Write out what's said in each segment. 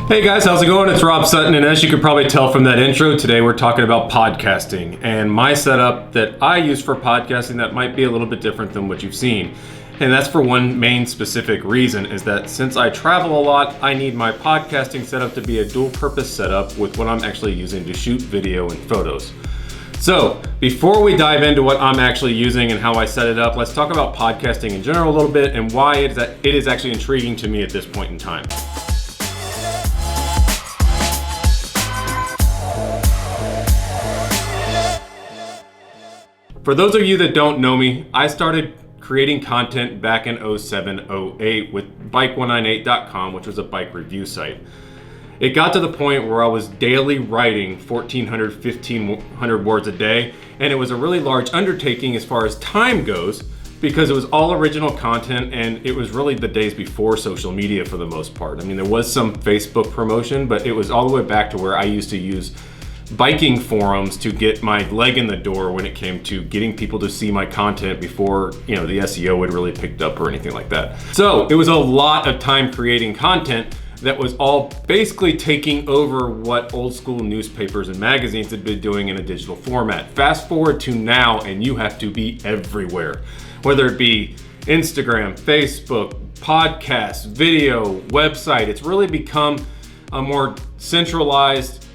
Hey guys, how's it going? It's Rob Sutton, and as you could probably tell from that intro, today we're talking about podcasting and my setup that I use for podcasting that might be a little bit different than what you've seen. And that's for one main specific reason, is that since I travel a lot, I need my podcasting setup to be a dual purpose setup with what I'm actually using to shoot video and photos. So before we dive into what I'm actually using and how I set it up, let's talk about podcasting in general a little bit and why it is actually intriguing to me at this point in time. For those of you that don't know me, I started creating content back in 07-08 with bike198.com, which was a bike review site. It got to the point where I was daily writing 1,400, 1,500 words a day, and it was a really large undertaking as far as time goes because it was all original content and it was really the days before social media for the most part. I mean, there was some Facebook promotion, but it was all the way back to where I used to use biking forums to get my leg in the door when it came to getting people to see my content before, the SEO had really picked up or anything like that. So it was a lot of time creating content that was all basically taking over what old school newspapers and magazines had been doing in a digital format. Fast forward to now and you have to be everywhere, whether it be Instagram, Facebook, podcasts, video, website. It's really become a more centralized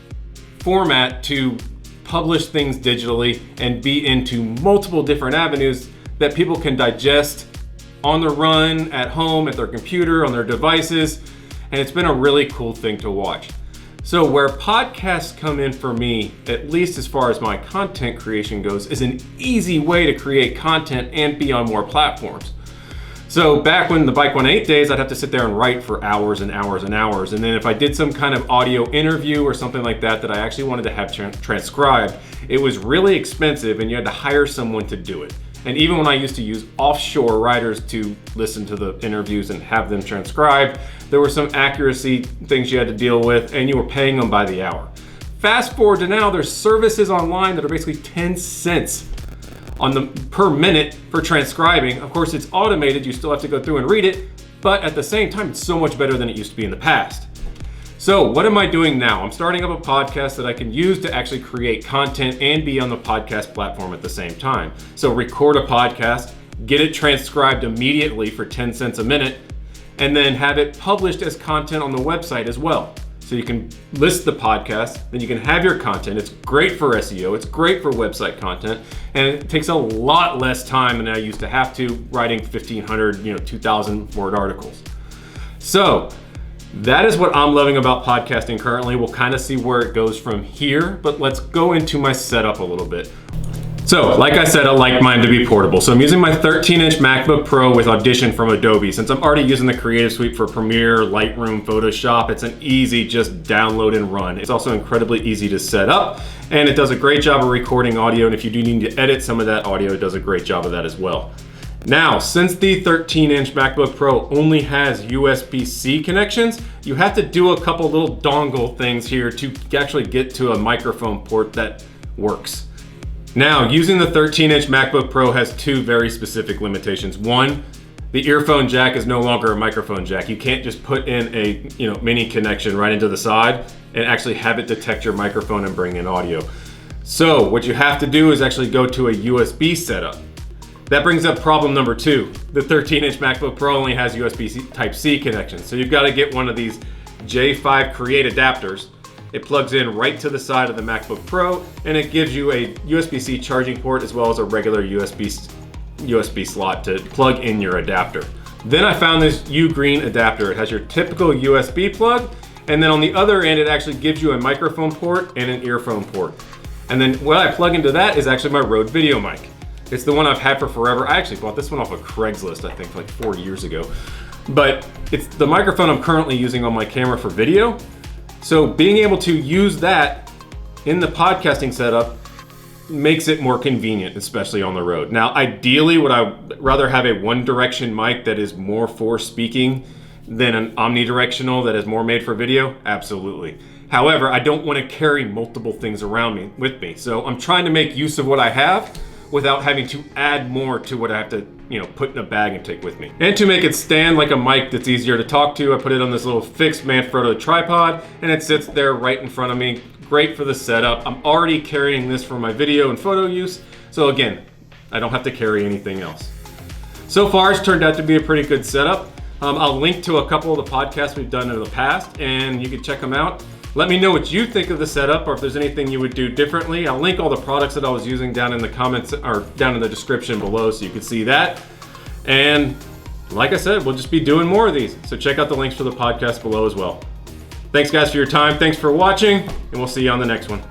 format to publish things digitally and be into multiple different avenues that people can digest on the run, at home, at their computer, on their devices, and it's been a really cool thing to watch. So where podcasts come in for me, at least as far as my content creation goes, is an easy way to create content and be on more platforms. So back when the Bike 198 days, I'd have to sit there and write for hours and hours and hours. And then if I did some kind of audio interview or something like that I actually wanted to have transcribed, it was really expensive and you had to hire someone to do it. And even when I used to use offshore writers to listen to the interviews and have them transcribed, there were some accuracy things you had to deal with and you were paying them by the hour. Fast forward to now, there's services online that are basically 10 cents per minute for transcribing. Of course, it's automated, you still have to go through and read it, but at the same time, it's so much better than it used to be in the past. So what am I doing now? I'm starting up a podcast that I can use to actually create content and be on the podcast platform at the same time. So record a podcast, get it transcribed immediately for 10 cents a minute, and then have it published as content on the website as well. So you can list the podcast, then you can have your content. It's great for SEO, it's great for website content, and it takes a lot less time than I used to have to writing 1,500, 2,000 word articles. So that is what I'm loving about podcasting currently. We'll kind of see where it goes from here, but let's go into my setup a little bit. So, like I said, I like mine to be portable. So I'm using my 13-inch MacBook Pro with Audition from Adobe. Since I'm already using the Creative Suite for Premiere, Lightroom, Photoshop, it's an easy just download and run. It's also incredibly easy to set up, and it does a great job of recording audio, and if you do need to edit some of that audio, it does a great job of that as well. Now, since the 13-inch MacBook Pro only has USB-C connections, you have to do a couple little dongle things here to actually get to a microphone port that works. Now, using the 13-inch MacBook Pro has two very specific limitations. One, the earphone jack is no longer a microphone jack. You can't just put in a mini connection right into the side and actually have it detect your microphone and bring in audio. So what you have to do is actually go to a USB setup. That brings up problem number two. The 13-inch MacBook Pro only has USB Type-C connections. So you've got to get one of these J5 Create adapters. It plugs in right to the side of the MacBook Pro, and it gives you a USB-C charging port as well as a regular USB slot to plug in your adapter. Then I found this U-Green adapter. It has your typical USB plug, and then on the other end, it actually gives you a microphone port and an earphone port. And then what I plug into that is actually my Rode video mic. It's the one I've had for forever. I actually bought this one off of Craigslist, I think like 4 years ago. But it's the microphone I'm currently using on my camera for video. So being able to use that in the podcasting setup makes it more convenient, especially on the road. Now, ideally, would I rather have a one direction mic that is more for speaking than an omnidirectional that is more made for video? Absolutely. However, I don't want to carry multiple things around with me. So I'm trying to make use of what I have without having to add more to what I have to, put in a bag and take with me. And to make it stand like a mic that's easier to talk to, I put it on this little fixed Manfrotto tripod, and it sits there right in front of me. Great for the setup. I'm already carrying this for my video and photo use, so again, I don't have to carry anything else. So far, it's turned out to be a pretty good setup. I'll link to a couple of the podcasts we've done in the past, and you can check them out. Let me know what you think of the setup, or if there's anything you would do differently. I'll link all the products that I was using down in the comments, or down in the description below, so you can see that. And like I said, we'll just be doing more of these, so check out the links for the podcast below as well. Thanks guys for your time, thanks for watching, and we'll see you on the next one.